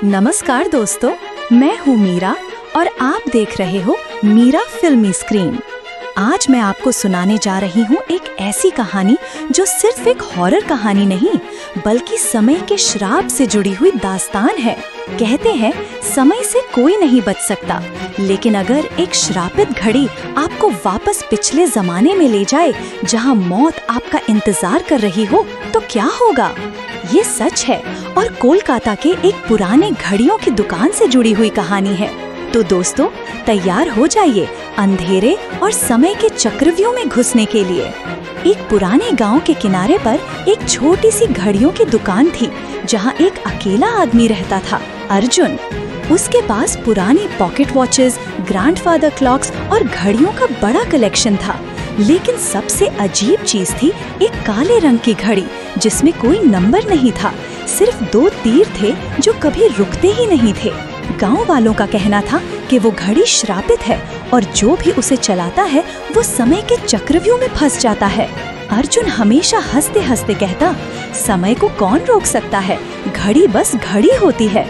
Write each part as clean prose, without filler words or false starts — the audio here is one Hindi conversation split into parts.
नमस्कार दोस्तों, मैं हूँ मीरा और आप देख रहे हो मीरा फिल्मी स्क्रीन। आज मैं आपको सुनाने जा रही हूँ एक ऐसी कहानी जो सिर्फ एक हॉरर कहानी नहीं बल्कि समय के श्राप से जुड़ी हुई दास्तान है। कहते हैं समय से कोई नहीं बच सकता, लेकिन अगर एक श्रापित घड़ी आपको वापस पिछले जमाने में ले जाए जहाँ मौत आपका इंतजार कर रही हो तो क्या होगा? ये सच है और कोलकाता के एक पुराने घड़ियों की दुकान से जुड़ी हुई कहानी है। तो दोस्तों, तैयार हो जाइए अंधेरे और समय के चक्रव्यूह में घुसने के लिए। एक पुराने गांव के किनारे पर एक छोटी सी घड़ियों की दुकान थी जहां एक अकेला आदमी रहता था, अर्जुन। उसके पास पुरानी पॉकेट वॉचेस, ग्रैंडफादर क्लॉक्स और घड़ियों का बड़ा कलेक्शन था। लेकिन सबसे अजीब चीज थी एक काले रंग की घड़ी जिसमें कोई नंबर नहीं था, सिर्फ 2 तीर थे जो कभी रुकते ही नहीं थे। गांव वालों का कहना था कि वो घड़ी श्रापित है और जो भी उसे चलाता है वो समय के चक्रव्यूह में फंस जाता है। अर्जुन हमेशा हंसते हंसते कहता, समय को कौन रोक सकता है, घड़ी बस घड़ी होती है।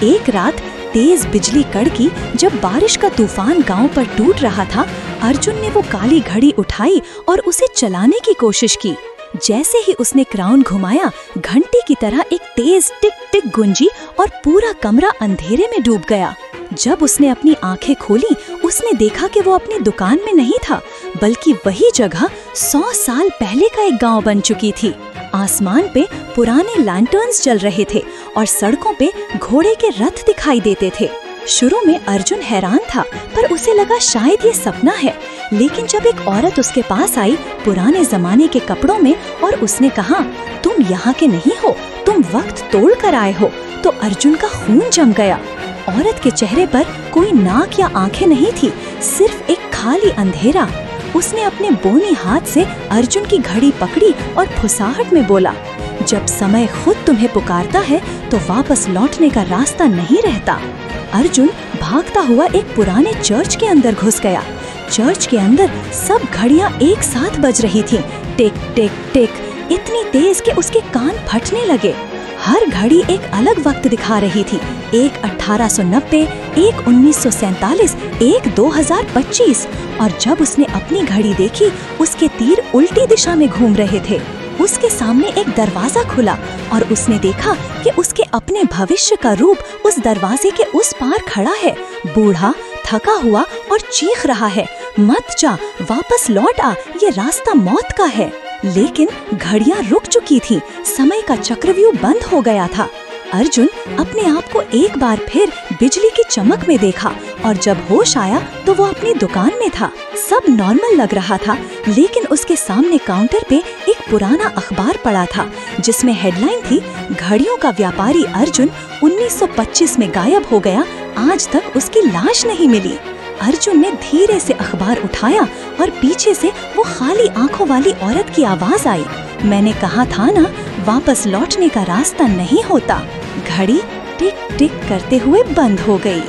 एक रात तेज बिजली कड़की जब बारिश का तूफान गांव पर टूट रहा था, अर्जुन ने वो काली घड़ी उठाई और उसे चलाने की कोशिश की। जैसे ही उसने क्राउन घुमाया, घंटी की तरह एक तेज टिक टिक गूंजी और पूरा कमरा अंधेरे में डूब गया। जब उसने अपनी आंखें खोली, उसने देखा कि वो अपनी दुकान में नहीं था, बल्कि वही जगह 100 साल पहले का एक गांव बन चुकी थी। आसमान पे पुराने लैंटर्न्स जल रहे थे और सड़कों पे घोड़े के रथ दिखाई देते थे। शुरू में अर्जुन हैरान था, पर उसे लगा शायद ये सपना है। लेकिन जब एक औरत उसके पास आई पुराने जमाने के कपड़ों में और उसने कहा, तुम यहाँ के नहीं हो, तुम वक्त तोड़ कर आए हो, तो अर्जुन का खून जम गया। औरत के चेहरे पर कोई नाक या आंखें नहीं थी, सिर्फ एक खाली अंधेरा। उसने अपने बोनी हाथ से अर्जुन की घड़ी पकड़ी और फुसाहट में बोला, जब समय खुद तुम्हें पुकारता है तो वापस लौटने का रास्ता नहीं रहता। अर्जुन भागता हुआ एक पुराने चर्च के अंदर घुस गया। चर्च के अंदर सब घड़ियां एक साथ बज रही थीं, टिक टिक टिक, इतनी तेज कि उसके कान फटने लगे। हर घड़ी एक अलग वक्त दिखा रही थी, एक 1890, एक 1947, एक 2025। और जब उसने अपनी घड़ी देखी, उसके तीर उल्टी दिशा में घूम रहे थे। उसके सामने एक दरवाजा खुला और उसने देखा कि उसके अपने भविष्य का रूप उस दरवाजे के उस पार खड़ा है, बूढ़ा, थका हुआ और चीख रहा है, मत जा, वापस लौट आ, ये रास्ता मौत का है। लेकिन घड़ियां रुक चुकी थीं, समय का चक्रव्यूह बंद हो गया था। अर्जुन अपने आप को एक बार फिर बिजली की चमक में देखा और जब होश आया तो वो अपनी दुकान में था। सब नॉर्मल लग रहा था, लेकिन उसके सामने काउंटर पे एक पुराना अखबार पड़ा था जिसमें हेडलाइन थी, घड़ियों का व्यापारी अर्जुन 1925 में गायब हो गया, आज तक उसकी लाश नहीं मिली। अर्जुन ने धीरे से अखबार उठाया और पीछे से वो खाली आंखों वाली औरत की आवाज आई, मैंने कहा था ना, वापस लौटने का रास्ता नहीं होता। घड़ी टिक टिक करते हुए बंद हो गई।